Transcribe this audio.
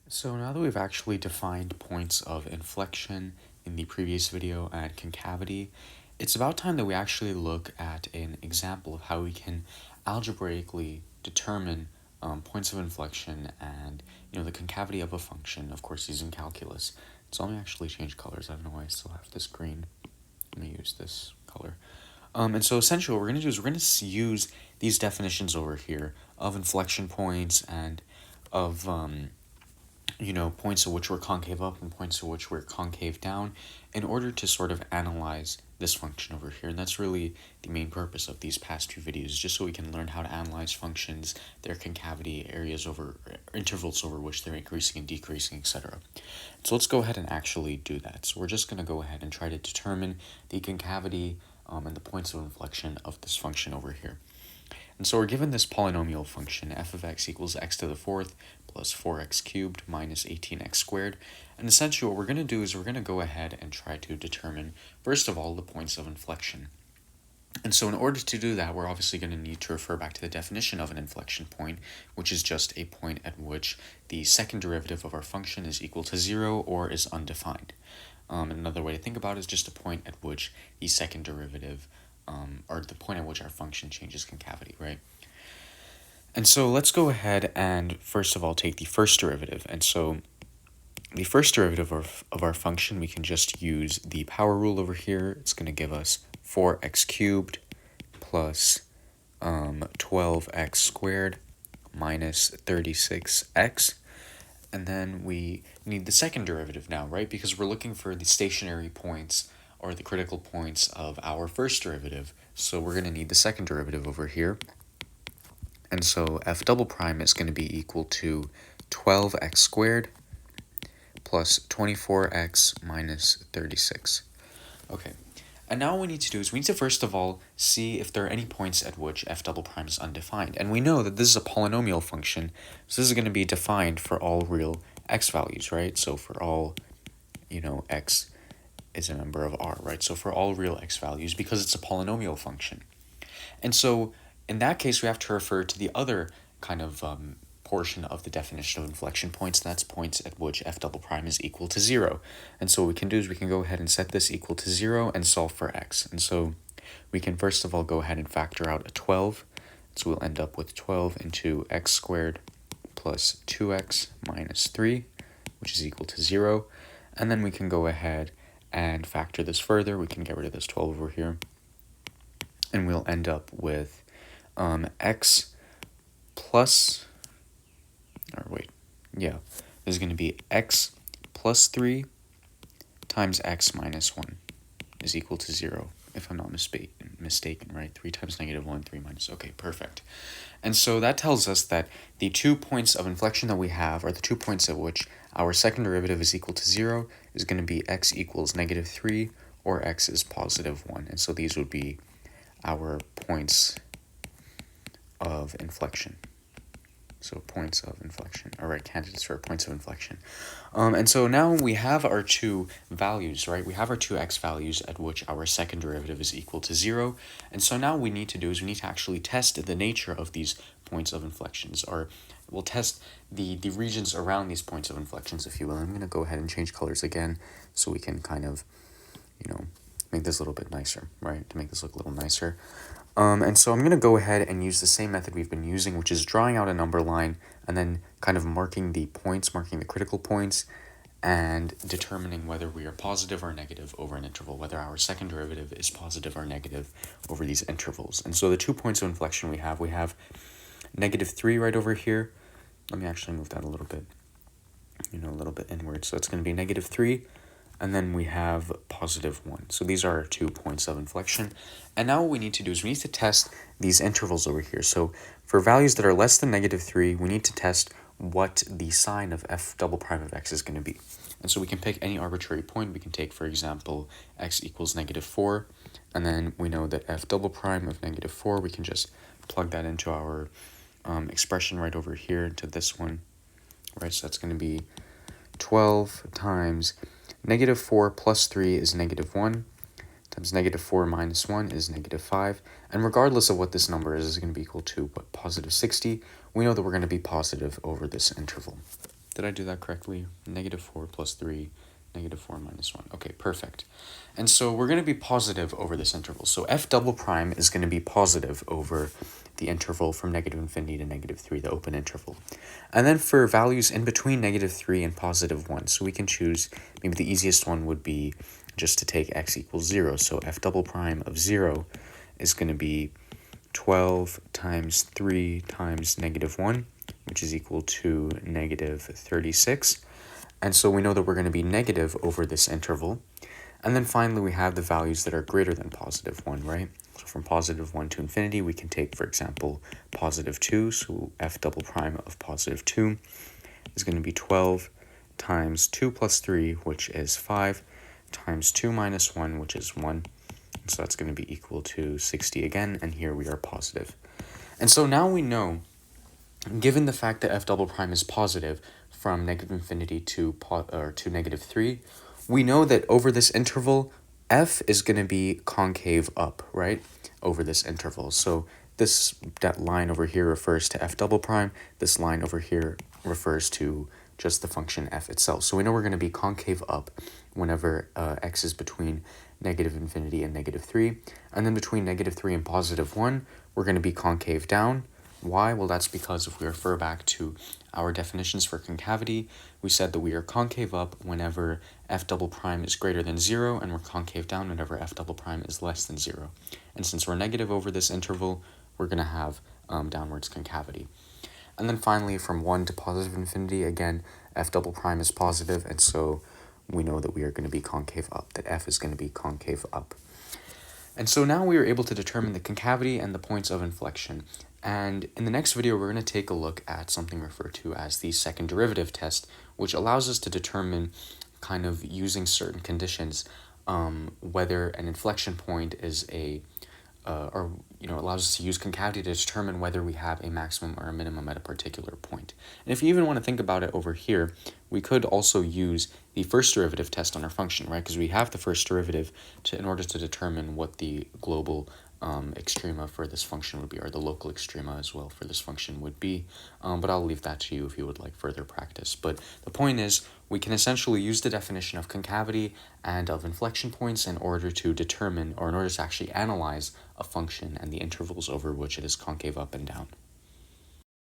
So now that we've actually defined points of inflection in the previous video and concavity, it's about time that we actually look at an example of how we can algebraically determine points of inflection and the concavity of a function, of course using calculus. So let me actually change colors. I don't know why I still have this green. Let me use this color. And so essentially what we're going to do is we're going to use these definitions over here of inflection points and of points at which we're concave up and points at which we're concave down in order to sort of analyze this function over here. And that's really the main purpose of these past two videos, just so we can learn how to analyze functions, their concavity, areas over, intervals over which they're increasing and decreasing, etc. So let's go ahead and actually do that. So we're just going to go ahead and try to determine the concavity and the points of inflection of this function over here. And so we're given this polynomial function, f of x equals x to the fourth plus 4x cubed minus 18x squared. And essentially what we're going to do is we're going to go ahead and try to determine, first of all, the points of inflection. And so in order to do that, we're obviously going to need to refer back to the definition of an inflection point, which is just a point at which the second derivative of our function is equal to 0 or is undefined. Another way to think about it is just a point at which the second derivative, or the point at which our function changes concavity, right? And so let's go ahead and first of all take the first derivative. And so the first derivative of our function, we can just use the power rule over here. It's going to give us 4x cubed plus 12x squared minus 36x. And then we need the second derivative now, right? Because we're looking for the stationary points or the critical points of our first derivative. So we're going to need the second derivative over here. And so f double prime is going to be equal to 12x squared plus 24x minus 36. Okay, and now what we need to do is we need to first of all see if there are any points at which f double prime is undefined. And we know that this is a polynomial function, so this is going to be defined for all real x values, right? So for all, x is a member of R, right? So for all real x values, because it's a polynomial function. And so in that case, we have to refer to the other kind of portion of the definition of inflection points, and that's points at which f double prime is equal to 0. And so what we can do is we can go ahead and set this equal to 0 and solve for x. And so we can first of all go ahead and factor out a 12. So we'll end up with 12 into x squared plus 2x minus 3, which is equal to 0. And then we can go ahead and factor this further. We can get rid of this 12 over here. And we'll end up with x plus, this is going to be x plus 3 times x minus 1 is equal to 0, if I'm not mistaken, right? 3 times negative 1, 3 minus, okay, perfect. And so that tells us that the 2 points of inflection that we have, or the 2 points at which our second derivative is equal to 0, is going to be x equals negative 3 or x is positive 1. And so these would be our points of inflection. So points of inflection, all right, candidates for points of inflection. And so now we have our two values, right? We have our two x values at which our second derivative is equal to 0. And so now what we need to do is we need to actually test the nature of these points of inflections, or we'll test the regions around these points of inflections, if you will. I'm going to go ahead and change colors again so we can kind of, make this a little bit nicer, right? To make this look a little nicer. And so I'm going to go ahead and use the same method we've been using, which is drawing out a number line and then kind of marking the points, marking the critical points, and determining whether we are positive or negative over an interval, whether our second derivative is positive or negative over these intervals. And so the 2 points of inflection we have negative 3 right over here. Let me actually move that a little bit, a little bit inward. So it's going to be negative 3. And then we have positive 1. So these are our 2 points of inflection. And now what we need to do is we need to test these intervals over here. So for values that are less than negative 3, we need to test what the sign of f double prime of x is going to be. And so we can pick any arbitrary point. We can take, for example, x equals negative 4. And then we know that f double prime of negative 4, we can just plug that into our expression right over here, into this one. Right, so that's going to be 12 times negative 4 plus 3 is negative 1, times negative 4 minus 1 is negative 5. And regardless of what this number is going to be equal to, positive 60. We know that we're going to be positive over this interval. Did I do that correctly? Negative 4 plus 3, negative 4 minus 1. Okay, perfect. And so we're going to be positive over this interval. So f double prime is going to be positive over the interval from negative infinity to negative 3, the open interval. And then for values in between negative 3 and positive 1, so we can choose, maybe the easiest one would be just to take x equals 0. So f double prime of 0 is going to be 12 times 3 times negative 1, which is equal to negative 36. And so we know that we're going to be negative over this interval. And then finally, we have the values that are greater than positive 1, right? So from positive 1 to infinity, we can take, for example, positive 2. So f double prime of positive 2 is going to be 12 times 2 plus 3, which is 5, times 2 minus 1, which is 1. So that's going to be equal to 60 again, and here we are positive. And so now we know, given the fact that f double prime is positive from negative infinity to negative 3, we know that over this interval, f is going to be concave up, right, over this interval. So that line over here refers to f double prime. This line over here refers to just the function f itself. So we know we're going to be concave up whenever x is between negative infinity and negative 3. And then between negative 3 and positive 1, we're going to be concave down. Why? Well, that's because if we refer back to our definitions for concavity, we said that we are concave up whenever f double prime is greater than 0, and we're concave down whenever f double prime is less than 0. And since we're negative over this interval, we're going to have downwards concavity. And then finally, from 1 to positive infinity, again, f double prime is positive, and so we know that we are going to be concave up, that f is going to be concave up. And so now we are able to determine the concavity and the points of inflection. And in the next video, we're going to take a look at something referred to as the second derivative test, which allows us to determine, kind of using certain conditions, whether an inflection point is allows us to use concavity to determine whether we have a maximum or a minimum at a particular point. And if you even want to think about it over here, we could also use the first derivative test on our function, right? Because we have the first derivative in order to determine what the global extrema for this function would be, or the local extrema as well for this function would be. But I'll leave that to you if you would like further practice. But the point is, we can essentially use the definition of concavity and of inflection points in order to determine, or in order to actually analyze a function and the intervals over which it is concave up and down.